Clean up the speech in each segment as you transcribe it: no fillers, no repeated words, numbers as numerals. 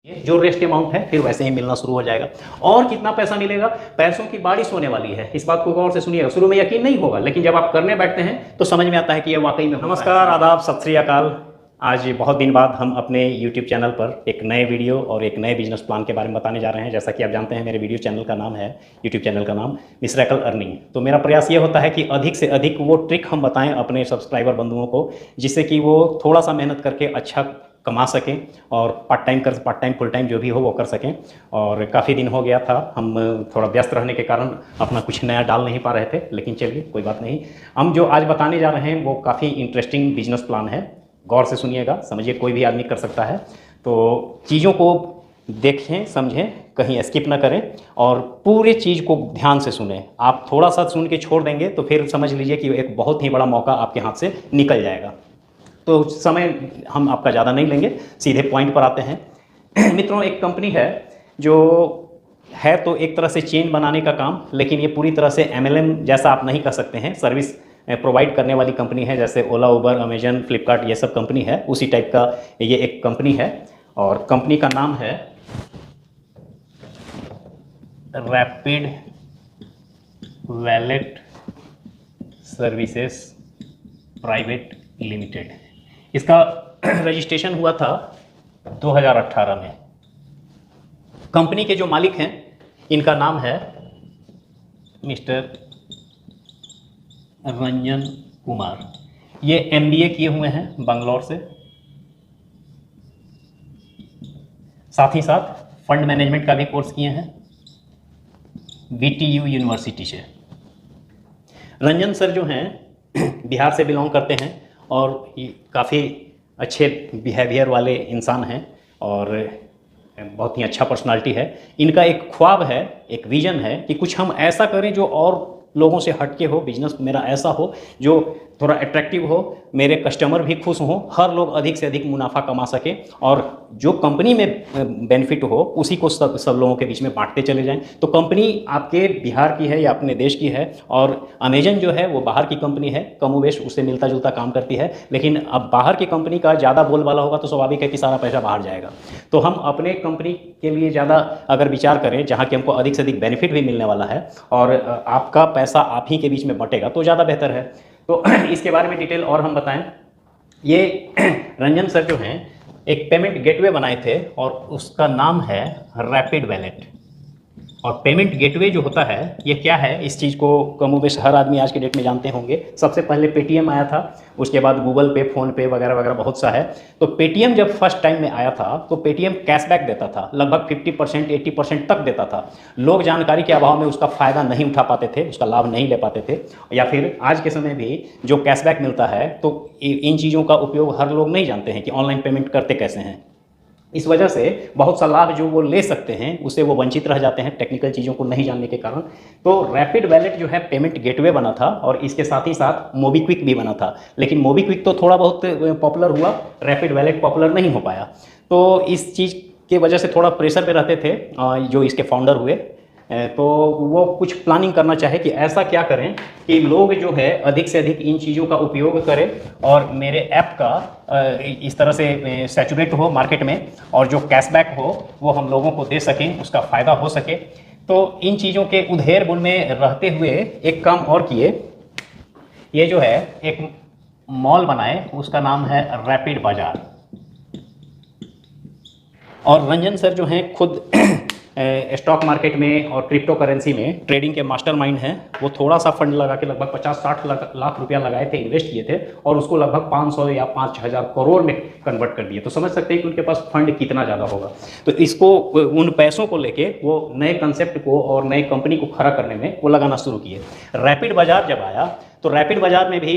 जो rest amount है फिर वैसे ही मिलना शुरू हो जाएगा। और कितना पैसा मिलेगा, पैसों की बारिश होने वाली है। इस बात को गौर से सुनिएगा। शुरू में यकीन नहीं होगा, लेकिन जब आप करने बैठते हैं तो समझ में आता है कि यह वाकई में। नमस्कार, आदाब, सत श्री अकाल। आज बहुत दिन बाद हम अपने YouTube चैनल पर एक नए वीडियो और एक नए बिजनेस प्लान के बारे में बताने जा रहे हैं। जैसा कि आप जानते हैं, मेरे वीडियो चैनल का नाम है, YouTube चैनल का नाम मिसरेकल अर्निंग। तो मेरा प्रयास ये होता है कि अधिक से अधिक वो ट्रिक हम बताएं अपने सब्सक्राइबर बंधुओं को, जिससे कि वो थोड़ा सा मेहनत करके अच्छा कमा सकें और पार्ट टाइम फुल टाइम जो भी हो वो कर सकें। और काफ़ी दिन हो गया था, हम थोड़ा व्यस्त रहने के कारण अपना कुछ नया डाल नहीं पा रहे थे, लेकिन चलिए कोई बात नहीं। हम जो आज बताने जा रहे हैं वो काफ़ी इंटरेस्टिंग बिजनेस प्लान है। गौर से सुनिएगा, समझिए, कोई भी आदमी कर सकता है। तो चीज़ों को देखें, समझें, कहीं स्किप ना करें और पूरे चीज़ को ध्यान से सुनें। आप थोड़ा सा सुन के छोड़ देंगे तो फिर समझ लीजिए कि एक बहुत ही बड़ा मौका आपके हाथ से निकल जाएगा। तो समय हम आपका ज़्यादा नहीं लेंगे, सीधे पॉइंट पर आते हैं। मित्रों, एक कंपनी है जो है तो एक तरह से चेन बनाने का काम, लेकिन ये पूरी तरह से MLM जैसा आप नहीं कह सकते हैं। सर्विस प्रोवाइड करने वाली कंपनी है, जैसे ओला, उबर, अमेजन, फ्लिपकार्ट, ये सब कंपनी है, उसी टाइप का ये एक कंपनी है। और कंपनी का नाम है rapid wallet services private limited. इसका रजिस्ट्रेशन हुआ था 2018 में। कंपनी के जो मालिक हैं, इनका नाम है मिस्टर रंजन कुमार। ये MBA किए हुए हैं बंगलौर से, साथ ही साथ फंड मैनेजमेंट का भी कोर्स किए हैं BTU यूनिवर्सिटी से। रंजन सर जो हैं बिहार से बिलोंग करते हैं और काफ़ी अच्छे बिहेवियर वाले इंसान हैं और बहुत ही अच्छा पर्सनालिटी है। इनका एक ख्वाब है, एक विज़न है कि कुछ हम ऐसा करें जो और लोगों से हटके हो। बिजनेस मेरा ऐसा हो जो थोड़ा अट्रैक्टिव हो, मेरे कस्टमर भी खुश हों, हर लोग अधिक से अधिक मुनाफा कमा सके और जो कंपनी में बेनिफिट हो उसी को सब लोगों के बीच में बांटते चले जाएं। तो कंपनी आपके बिहार की है या अपने देश की है, और अमेजन जो है वो बाहर की कंपनी है, कमोवेश उससे मिलता जुलता काम करती है। लेकिन अब बाहर की कंपनी का ज़्यादा बोलबाला होगा तो स्वाभाविक है कि सारा पैसा बाहर जाएगा। तो हम अपने कंपनी के लिए ज़्यादा अगर विचार करें, जहाँ कि हमको अधिक से अधिक बेनिफिट भी मिलने वाला है और आपका पैसा आप ही के बीच में बटेगा, तो ज़्यादा बेहतर है। तो इसके बारे में डिटेल और हम बताएं। ये रंजन सर जो हैं एक पेमेंट गेटवे बनाए थे और उसका नाम है रैपिड वैलेट। और पेमेंट गेटवे जो होता है ये क्या है, इस चीज़ को कमोबेश हर आदमी आज के डेट में जानते होंगे। सबसे पहले पेटीएम आया था, उसके बाद गूगल पे, फ़ोन पे वगैरह वगैरह बहुत सा है। तो पेटीएम जब फर्स्ट टाइम में आया था तो पेटीएम कैशबैक देता था, लगभग 50% 80% तक देता था। लोग जानकारी के अभाव में उसका फ़ायदा नहीं उठा पाते थे, उसका लाभ नहीं ले पाते थे। या फिर आज के समय भी जो कैशबैक मिलता है तो इन चीज़ों का उपयोग हर लोग नहीं जानते हैं कि ऑनलाइन पेमेंट करते कैसे हैं। इस वजह से बहुत सा लाभ जो वो ले सकते हैं उससे वो वंचित रह जाते हैं, टेक्निकल चीज़ों को नहीं जानने के कारण। तो रैपिड वैलेट जो है पेमेंट गेटवे बना था और इसके साथ ही साथ मोबीक्विक भी बना था। लेकिन मोबीक्विक तो थोड़ा बहुत पॉपुलर हुआ, रैपिड वैलेट पॉपुलर नहीं हो पाया। तो इस चीज़ के वजह से थोड़ा प्रेशर पे रहते थे जो इसके फाउंडर हुए। तो वो कुछ प्लानिंग करना चाहे कि ऐसा क्या करें कि लोग जो है अधिक से अधिक इन चीज़ों का उपयोग करें और मेरे ऐप का इस तरह से सैचुरेट हो मार्केट में, और जो कैशबैक हो वो हम लोगों को दे सकें, उसका फ़ायदा हो सके। तो इन चीज़ों के उधेड़ बुन में रहते हुए एक काम और किए। ये जो है एक मॉल बनाए, उसका नाम है रैपिड बाज़ार। और रंजन सर जो हैं खुद स्टॉक मार्केट में और क्रिप्टो करेंसी में ट्रेडिंग के मास्टरमाइंड हैं। वो थोड़ा सा फंड लगा के लगभग 50-60 लाख रुपया लगाए थे, इन्वेस्ट किए थे, और उसको लगभग 500 या 5,000 करोड़ में कन्वर्ट कर दिए। तो समझ सकते हैं कि उनके पास फंड कितना ज़्यादा होगा। तो इसको, उन पैसों को लेके वो नए कंसेप्ट को और नए कंपनी को खड़ा करने में वो लगाना शुरू किए। रैपिड बाज़ार जब आया तो रैपिड बाज़ार में भी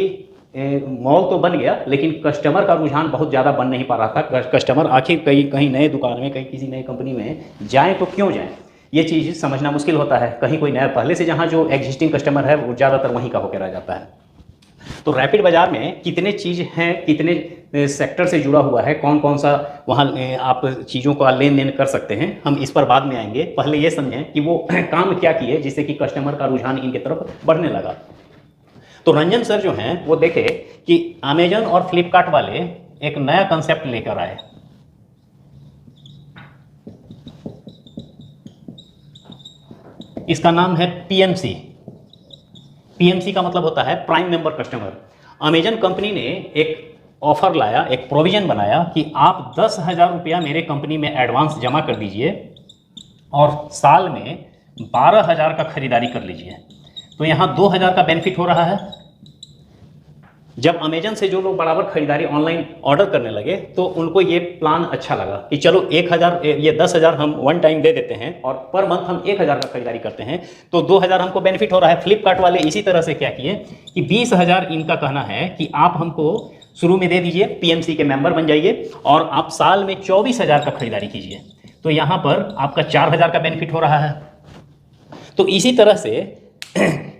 मॉल तो बन गया, लेकिन कस्टमर का रुझान बहुत ज़्यादा बन नहीं पा रहा था। कस्टमर आखिर कहीं नए दुकान में, कहीं किसी नई कंपनी में जाएँ तो क्यों जाएँ, ये चीज़ समझना मुश्किल होता है। कहीं कोई नया, पहले से जहाँ जो एग्जिस्टिंग कस्टमर है वो ज़्यादातर वहीं का होकर रह जाता है। तो रैपिड बाज़ार में कितने चीज़ हैं, कितने सेक्टर से जुड़ा हुआ है, कौन कौन सा वहाँ आप चीज़ों का लेन देन कर सकते हैं, हम इस पर बाद में आएंगे। पहले ये समझें कि वो काम क्या किए जिससे कि कस्टमर का रुझान इनकी तरफ बढ़ने लगा। तो रंजन सर जो हैं वो देखे कि अमेजन और फ्लिपकार्ट वाले एक नया कंसेप्ट लेकर आए। इसका नाम है पीएमसी। पीएमसी का मतलब होता है prime member customer. Amazon company ने एक ऑफर लाया, एक प्रोविजन बनाया कि आप 10,000 रुपया मेरे कंपनी में एडवांस जमा कर दीजिए और साल में 12,000 का खरीदारी कर लीजिए। तो यहाँ 2,000 का बेनिफिट हो रहा है। जब अमेजन से जो लोग बराबर खरीदारी ऑनलाइन ऑर्डर करने लगे तो उनको ये प्लान अच्छा लगा कि चलो 1,000 ये 10,000 हम वन टाइम दे देते हैं और पर मंथ हम 1,000 का खरीदारी करते हैं तो 2,000 हमको बेनिफिट हो रहा है। फ्लिपकार्ट वाले इसी तरह से क्या किए कि 20,000 इनका कहना है कि आप हमको शुरू में दे दीजिए, पीएमसी के मेंबर बन जाइए और आप साल में 24,000 का खरीदारी कीजिए। तो यहाँ पर आपका 4,000 का बेनिफिट हो रहा है। तो इसी तरह से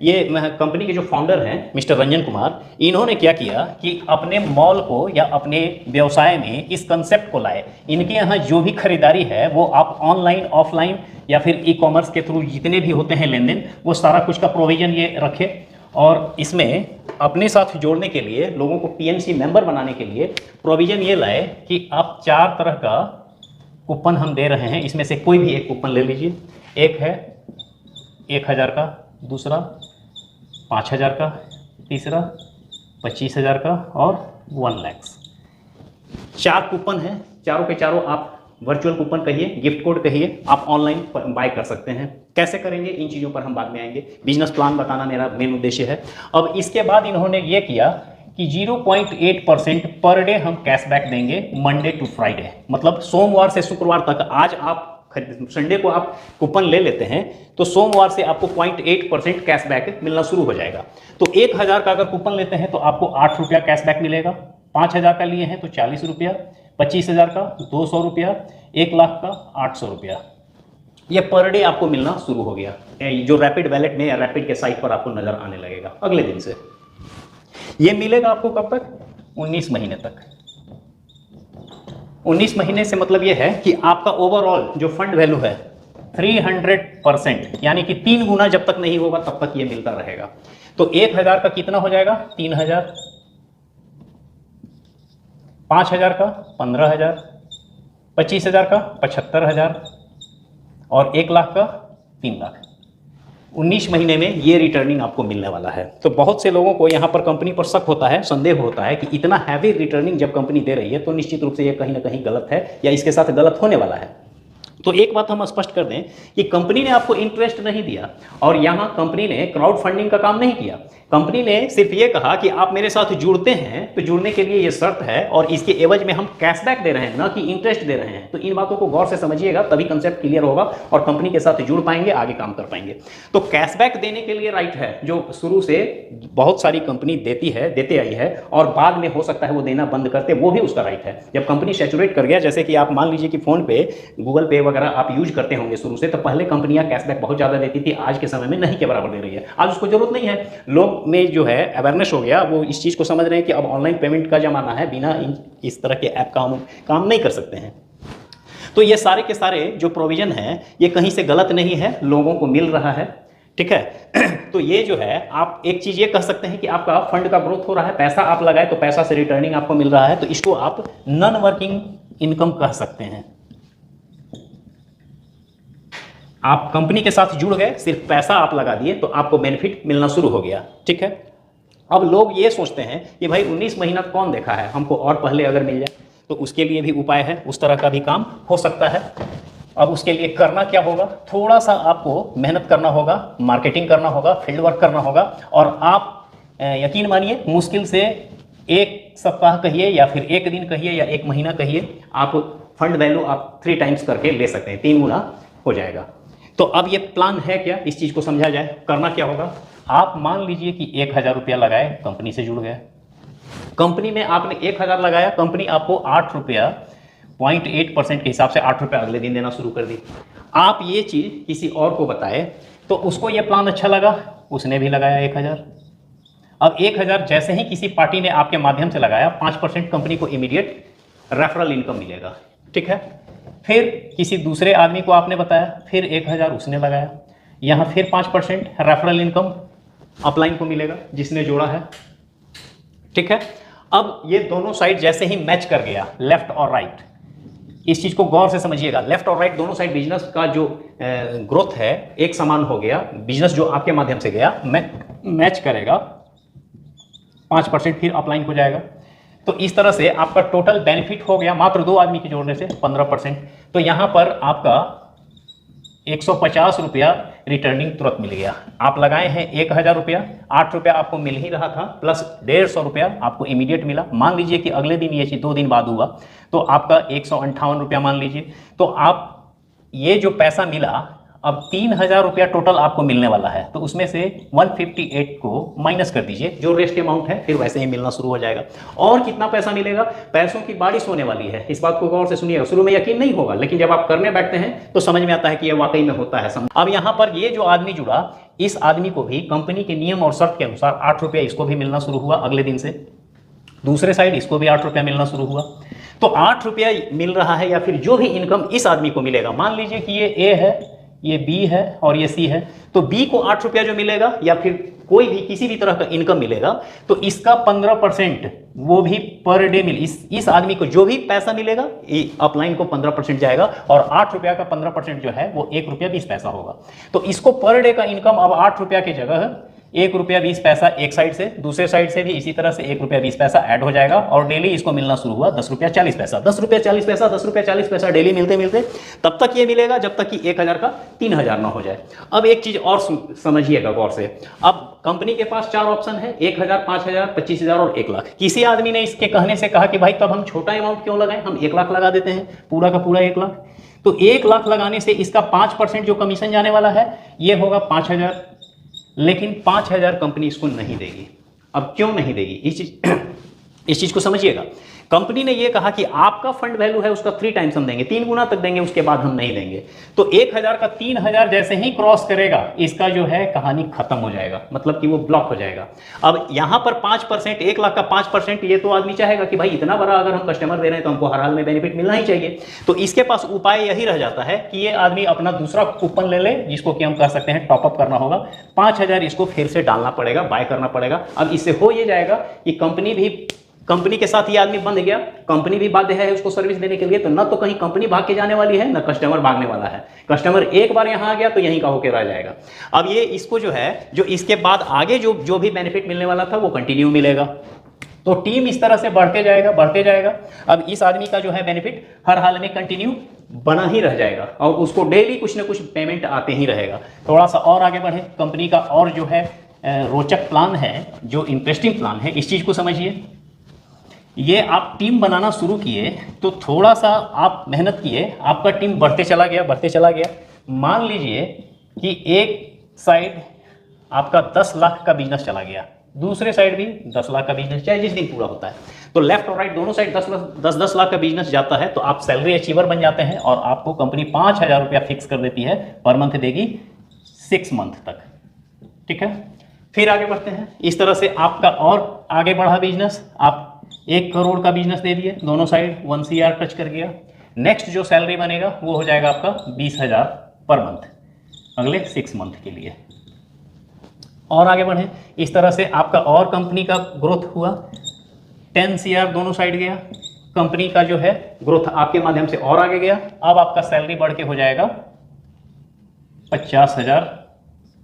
ये कंपनी के जो फाउंडर हैं मिस्टर रंजन कुमार, इन्होंने क्या किया कि अपने मॉल को या अपने व्यवसाय में इस कंसेप्ट को लाए। इनके यहाँ जो भी खरीदारी है वो आप ऑनलाइन, ऑफलाइन या फिर ई कॉमर्स के थ्रू जितने भी होते हैं लेन देन, वो सारा कुछ का प्रोविजन ये रखे और इसमें अपने साथ जोड़ने के लिए, लोगों को पीएमसी मेंबर बनाने के लिए प्रोविजन ये लाए कि आप 4 तरह का कूपन हम दे रहे हैं, इसमें से कोई भी एक कूपन ले लीजिए। एक है 1,000 का, दूसरा 5,000 का, तीसरा 25,000 का और 1 लाख। 4 कूपन हैं, चारों के चारों आप वर्चुअल कूपन कहिए, गिफ्ट कोड कहिए, आप ऑनलाइन बाय कर सकते हैं। कैसे करेंगे इन चीज़ों पर हम बाद में आएंगे, बिजनेस प्लान बताना मेरा मेन उद्देश्य है। अब इसके बाद इन्होंने ये किया कि 0.8% पर डे हम कैशबैक देंगे मंडे टू फ्राइडे, मतलब सोमवार से शुक्रवार तक। आज आप संडे को आप कूपन ले लेते हैं तो सोमवार से आपको 0.8% कैशबैक मिलना शुरू हो जाएगा। तो 1,000 का अगर कूपन लेते हैं तो आपको 8 रुपया कैशबैक मिलेगा, 5,000 का लिए हैं तो 40 रुपया, 25,000 का 200 रुपया, 1 लाख का 800 रुपया। ये पर डे आपको मिलना शुरू हो गया, जो रैपिड वैलेट में या रैपिड के साइट पर आपको नजर आने लगेगा अगले दिन से। ये मिलेगा आपको कब तक? 19 महीने तक। 19 महीने से मतलब ये है कि आपका ओवरऑल जो फंड वैल्यू है 300%, यानी कि 3 गुना जब तक नहीं होगा तब तक ये मिलता रहेगा। तो 1,000 का कितना हो जाएगा? 3,000, 5,000 का 15,000, 25,000 का 75,000 और 1 लाख का 3 लाख। 19 महीने में ये रिटर्निंग आपको मिलने वाला है। तो बहुत से लोगों को यहाँ पर कंपनी पर शक होता है, संदेह होता है कि इतना हैवी रिटर्निंग जब कंपनी दे रही है तो निश्चित रूप से ये कहीं ना कहीं गलत है या इसके साथ गलत होने वाला है। तो एक बात हम स्पष्ट कर दें कि कंपनी ने आपको इंटरेस्ट नहीं दिया और यहाँ कंपनी ने क्राउड फंडिंग का काम नहीं किया। कंपनी ने सिर्फ ये कहा कि आप मेरे साथ जुड़ते हैं तो जुड़ने के लिए ये शर्त है और इसके एवज में हम कैशबैक दे रहे हैं, ना कि इंटरेस्ट दे रहे हैं। तो इन बातों को गौर से समझिएगा, तभी कंसेप्ट क्लियर होगा और कंपनी के साथ जुड़ पाएंगे, आगे काम कर पाएंगे। तो कैशबैक देने के लिए राइट है, जो शुरू से बहुत सारी कंपनी देते आई है और बाद में हो सकता है वो देना बंद करते, वो भी उसका राइट है। जब कंपनी सैचुरेट कर गया, जैसे कि आप मान लीजिए कि फोन पे, गूगल पे वगैरह आप यूज करते होंगे शुरू से, तो पहले कंपनियां कैशबैक बहुत ज्यादा देती थी, आज के समय में नहीं के बराबर दे रही है। आज उसको जरूरत नहीं है, लोग में जो है अवेयरनेस हो गया, वो इस चीज को समझ रहे हैं कि अब ऑनलाइन पेमेंट का जमाना है, बिना इस तरह के ऐप का हम काम नहीं कर सकते हैं। तो ये सारे के सारे जो प्रोविजन है ये कहीं से गलत नहीं है, लोगों को मिल रहा है, ठीक है। तो ये जो है, आप एक चीज ये कह सकते हैं कि आपका फंड का ग्रोथ हो रहा है, पैसा आप लगाए तो पैसा से रिटर्निंग आपको मिल रहा है, तो इसको आप नॉन वर्किंग इनकम कह सकते हैं। आप कंपनी के साथ जुड़ गए, सिर्फ पैसा आप लगा दिए तो आपको बेनिफिट मिलना शुरू हो गया, ठीक है। अब लोग ये सोचते हैं कि भाई 19 महीना कौन देखा है, हमको और पहले अगर मिल जाए, तो उसके लिए भी उपाय है, उस तरह का भी काम हो सकता है। अब उसके लिए करना क्या होगा, थोड़ा सा आपको मेहनत करना होगा, मार्केटिंग करना होगा, फील्ड वर्क करना होगा और आप यकीन मानिए मुश्किल से 1 सप्ताह कहिए या फिर 1 दिन कहिए या 1 महीना कहिए, आप फंड वैल्यू आप 3 टाइम्स करके ले सकते हैं, 3 गुना हो जाएगा। तो अब ये प्लान है क्या, इस चीज़ को समझा जाए। करना क्या होगा, आप मान लीजिए कि 1,000 रुपया लगाए, कंपनी से जुड़ गए, कंपनी में आपने 1,000 लगाया, कंपनी आपको 8 रुपया 0.8% के हिसाब से 8 रुपया अगले दिन देना शुरू कर दी। आप ये चीज़ किसी और को बताए तो उसको ये प्लान अच्छा लगा, उसने भी लगाया 1,000। अब 1,000 जैसे ही किसी पार्टी ने आपके माध्यम से लगाया, 5% कंपनी को इमीडिएट रेफरल इनकम मिलेगा, ठीक है। फिर किसी दूसरे आदमी को आपने बताया, फिर 1,000 उसने लगाया, यहाँ फिर 5% रेफरल इनकम अपलाइन को मिलेगा जिसने जोड़ा है, ठीक है। अब ये दोनों साइड जैसे ही मैच कर गया, लेफ्ट और राइट, इस चीज़ को गौर से समझिएगा। लेफ्ट और राइट दोनों साइड बिजनेस का जो ग्रोथ है एक समान हो गया, बिजनेस जो आपके माध्यम से गया मैच करेगा 5%, फिर अपलाइन हो जाएगा। तो इस तरह से आपका टोटल बेनिफिट हो गया मात्र 2 आदमी के जोड़ने से 15%। तो यहाँ पर आपका 150 रुपया रिटर्निंग तुरंत मिल गया। आप लगाए हैं 1000 रुपया, 8 रुपया आपको मिल ही रहा था, प्लस 150 रुपया आपको इमीडिएट मिला। मान लीजिए कि अगले दिन ये चीज़ 2 दिन बाद हुआ तो आपका 158 रुपया मान लीजिए। तो आप ये जो पैसा मिला, अब 3000 रुपया टोटल आपको मिलने वाला है, तो उसमें से 158 को माइनस कर दीजिए, जो रेस्ट अमाउंट है फिर वैसे ही मिलना शुरू हो जाएगा। और कितना पैसा मिलेगा? पैसों की बारिश होने वाली है। इस बात को गौर से सुनिएगा। शुरू में यकीन नहीं होगा, लेकिन जब आप करने बैठते हैं तो समझ में आता है कि यह वाकई में होता है। अब यहाँ पर ये जो आदमी जुड़ा, इस आदमी को भी कंपनी के नियम और शर्त के अनुसार 8 रुपया इसको भी मिलना शुरू हुआ अगले दिन से। दूसरे साइड इसको भी 8 रुपया मिलना शुरू हुआ। तो 8 रुपया मिल रहा है, या फिर जो भी इनकम इस आदमी को मिलेगा, मान लीजिए कि ये ए है, ये बी है और ये सी है, तो बी को 8 रुपया जो मिलेगा या फिर कोई भी किसी भी तरह का इनकम मिलेगा, तो इसका 15% वो भी पर डे इस आदमी को जो भी पैसा मिलेगा अपलाइन को 15% जाएगा, और 8 रुपया का 15% जो है वो 1 रुपया 20 पैसा होगा। तो इसको पर डे का इनकम अब 8 रुपया की जगह 1 रुपया 20 पैसा एक साइड से, दूसरे साइड से भी इसी तरह से 1 रुपया 20 पैसा ऐड हो जाएगा, और डेली इसको मिलना शुरू हुआ 10 रुपया 40 पैसा, 10 रुपया 40 पैसा, 10 रुपया 40 पैसा डेली मिलते मिलते तब तक ये मिलेगा जब तक कि 1000 का 3000 ना हो जाए। अब एक चीज और समझिएगा गौर से। अब कंपनी के पास 4 ऑप्शन है, 1000, 5000, 25000 और 1 लाख। किसी आदमी ने इसके कहने से कहा कि भाई तब हम छोटा अमाउंट क्यों लगाएं, हम 1 लाख लगा देते हैं, पूरा का पूरा 1 लाख। तो 1 लाख लगाने से इसका 5% जो कमीशन जाने वाला है ये होगा 5000, लेकिन 5000 कंपनी इसको नहीं देगी। अब क्यों नहीं देगी, इस चीज को समझिएगा। कंपनी ने यह कहा कि आपका फंड वैल्यू है उसका 3 टाइम्स हम देंगे, 3 गुना तक देंगे, उसके बाद हम नहीं देंगे। तो 1000 का 3000 जैसे ही क्रॉस करेगा इसका जो है कहानी खत्म हो जाएगा, मतलब कि वो ब्लॉक हो जाएगा। अब यहां पर 5%, 1 लाख का 5%, ये तो आदमी चाहेगा कि भाई इतना बड़ा अगर हम कस्टमर दे रहे हैं तो हमको हर हाल में बेनिफिट मिलना ही चाहिए। तो इसके पास उपाय यही रह जाता है कि ये आदमी अपना दूसरा कूपन ले ले, जिसको कि हम कह सकते हैं टॉपअप करना होगा। 5000 इसको फिर से डालना पड़ेगा, बाय करना पड़ेगा। अब इससे हो ये जाएगा कि कंपनी के साथ ये आदमी बंध गया, कंपनी भी बाध्य है उसको सर्विस देने के लिए। तो न तो कहीं कंपनी भाग के जाने वाली है, न कस्टमर भागने वाला है। कस्टमर एक बार यहां आ गया तो यहीं का होकर रह जाएगा। अब ये इसको जो है, जो इसके बाद आगे जो भी बेनिफिट मिलने वाला था वो कंटिन्यू मिलेगा। तो टीम इस तरह से बढ़ते जाएगा। अब इस आदमी का जो है बेनिफिट हर हाल में कंटिन्यू बना ही रह जाएगा, और उसको डेली कुछ ना कुछ पेमेंट आते ही रहेगा। थोड़ा सा और आगे बढ़े, कंपनी का और जो है रोचक प्लान है, जो इंटरेस्टिंग प्लान है, इस चीज को समझिए। ये आप टीम बनाना शुरू किए तो थोड़ा सा आप मेहनत किए, आपका टीम बढ़ते चला गया। मान लीजिए कि एक साइड आपका 10 लाख का बिजनेस चला गया, दूसरे साइड भी 10 लाख का बिजनेस, चाहे जिस दिन पूरा होता है। तो लेफ्ट और राइट दोनों साइड 10 लाख का बिजनेस जाता है, तो आप सैलरी अचीवर बन जाते हैं, और आपको कंपनी 5000 रुपया फिक्स कर देती है, पर मंथ देगी 6 मंथ तक। ठीक है, फिर आगे बढ़ते हैं। इस तरह से आपका और आगे बढ़ा बिजनेस, आप 1 करोड़ का बिजनेस दे दिए, दोनों साइड 1 CR टच कर गया। नेक्स्ट जो सैलरी बनेगा वो हो जाएगा आपका 20,000 पर मंथ अगले 6 मंथ के लिए। और आगे बढ़े, इस तरह से आपका और कंपनी का ग्रोथ हुआ, 10 CR दोनों साइड गया, कंपनी का जो है ग्रोथ आपके माध्यम से और आगे गया। अब आपका सैलरी बढ़ के हो जाएगा 50,000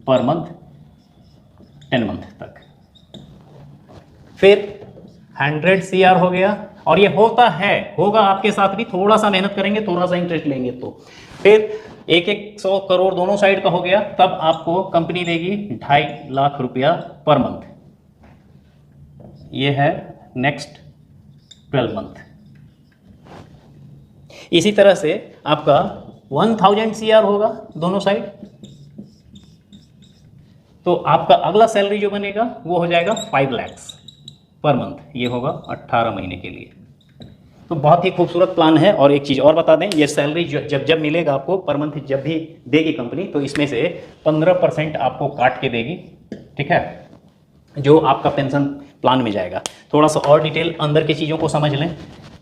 पर मंथ 10 मंथ तक। फिर 100 CR हो गया, और ये होगा आपके साथ भी, थोड़ा सा मेहनत करेंगे, थोड़ा सा इंटरेस्ट लेंगे तो। फिर 100 करोड़ दोनों साइड का हो गया, तब आपको कंपनी देगी 2.5 लाख रुपया पर मंथ। ये है नेक्स्ट 12 मंथ। इसी तरह से आपका 1000 CR होगा दोनों साइड, तो आपका अगला सैलरी जो बनेगा वो हो जाएगा 5 लाख पर मंथ। ये होगा 18 महीने के लिए। तो बहुत ही खूबसूरत प्लान है। और एक चीज़ और बता दें, ये सैलरी जब मिलेगा आपको पर मंथ, जब भी देगी कंपनी, तो इसमें से 15% आपको काट के देगी। ठीक है, जो आपका पेंशन प्लान में जाएगा। थोड़ा सा और डिटेल अंदर की चीज़ों को समझ लें,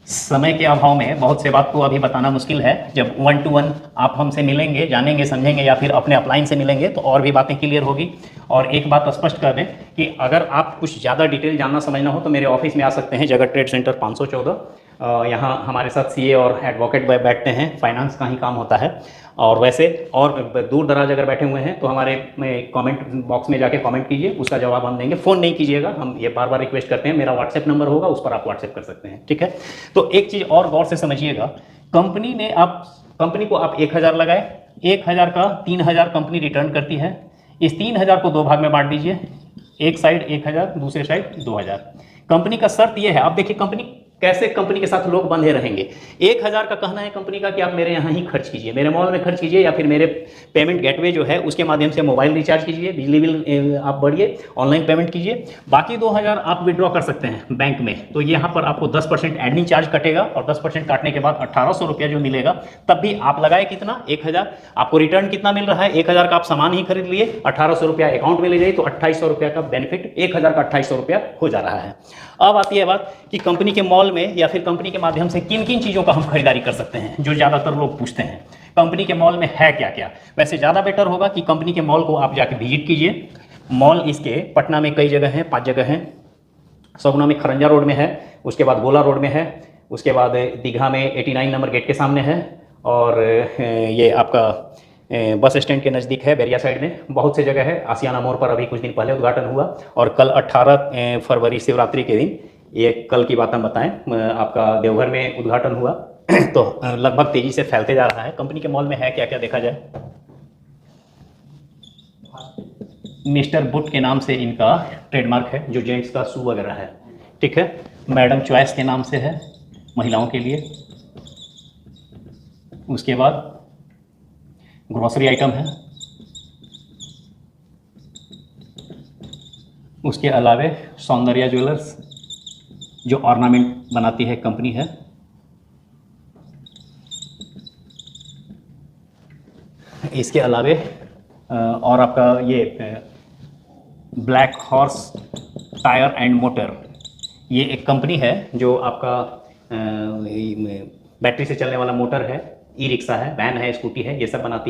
समय के अभाव में बहुत से बात को अभी बताना मुश्किल है। जब 1 to 1 आप हमसे मिलेंगे, जानेंगे, समझेंगे, या फिर अपने अपलाइन से मिलेंगे, तो और भी बातें क्लियर होगी। और एक बात स्पष्ट कर दें कि अगर आप कुछ ज़्यादा डिटेल जानना समझना हो तो मेरे ऑफिस में आ सकते हैं, जगत ट्रेड सेंटर 514, यहाँ हमारे साथ सीए और एडवोकेट बैठते हैं, फाइनेंस का ही काम होता है। और वैसे और दूर दराज अगर बैठे हुए हैं तो हमारे कमेंट बॉक्स में जाके कमेंट कीजिए, उसका जवाब हम देंगे। फ़ोन नहीं कीजिएगा, हम ये बार बार रिक्वेस्ट करते हैं। मेरा व्हाट्सएप नंबर होगा, उस पर आप व्हाट्सएप कर सकते हैं, ठीक है। तो एक चीज़ और गौर से समझिएगा, कंपनी को आप 1000 लगाए, 1000 का 3000 कंपनी रिटर्न करती है। इस 3000 को 2 भाग में बांट दीजिए, एक साइड 1000, दूसरे साइड 2000। कंपनी का शर्त यह है, आप देखिए कंपनी के साथ लोग बंधे रहेंगे। 1000 का कहना है कंपनी का कि आप मेरे यहाँ ही खर्च कीजिए, मेरे मॉल में खर्च कीजिए, या फिर मेरे पेमेंट गेटवे जो है उसके माध्यम से मोबाइल रिचार्ज कीजिए, बिजली बिल आप बढ़िए, ऑनलाइन पेमेंट कीजिए। बाकी 2000 आप विड्रॉ कर सकते हैं बैंक में। तो यहाँ पर आपको 10% एडमिन चार्ज कटेगा, और 10% काटने के बाद 1800 रुपया जो मिलेगा, तब भी आप लगाए कितना, 1000, आपको रिटर्न कितना मिल रहा है, 1000 का आप सामान ही खरीद लिए, 1800 रुपया अकाउंट में ले जाइए, तो 2800 रुपया का बेनिफिट 1000 का 2800 रुपया हो जा रहा है। अब आती है बात कि कंपनी के मॉल में या फिर कंपनी के माध्यम से किन किन चीज़ों का हम खरीदारी कर सकते हैं, जो ज़्यादातर लोग पूछते हैं कंपनी के मॉल में है क्या क्या। वैसे ज़्यादा बेटर होगा कि कंपनी के मॉल को आप जाके विजिट कीजिए। मॉल इसके पटना में कई जगह हैं, 5 जगह हैं। सगुना में खरंजा रोड में है, उसके बाद गोला रोड में है, उसके बाद दीघा में 89 नंबर गेट के सामने है, और ये आपका बस स्टैंड के नज़दीक है, बैरिया साइड में बहुत से जगह है। आसियाना मोड़ पर अभी कुछ दिन पहले उद्घाटन हुआ, और कल 18 फरवरी शिवरात्रि के दिन, ये कल की बात हम बताएं, आपका देवघर में उद्घाटन हुआ। तो लगभग तेज़ी से फैलते जा रहा है। कंपनी के मॉल में है क्या क्या देखा जाए, मिस्टर बुट के नाम से इनका ट्रेडमार्क है, जो जेंट्स का शू वगैरह है, ठीक है। मैडम चॉइस के नाम से है, महिलाओं के लिए। उसके बाद ग्रोसरी आइटम है। उसके अलावे सौंदर्या ज्वेलर्स, जो ऑर्नामेंट बनाती है कंपनी है। इसके अलावे और आपका ये black horse tyre and motor, ये एक कंपनी है जो आपका बैटरी से चलने वाला मोटर है, ई रिक्शा है, वैन है, स्कूटी है, ये सब बनाती है।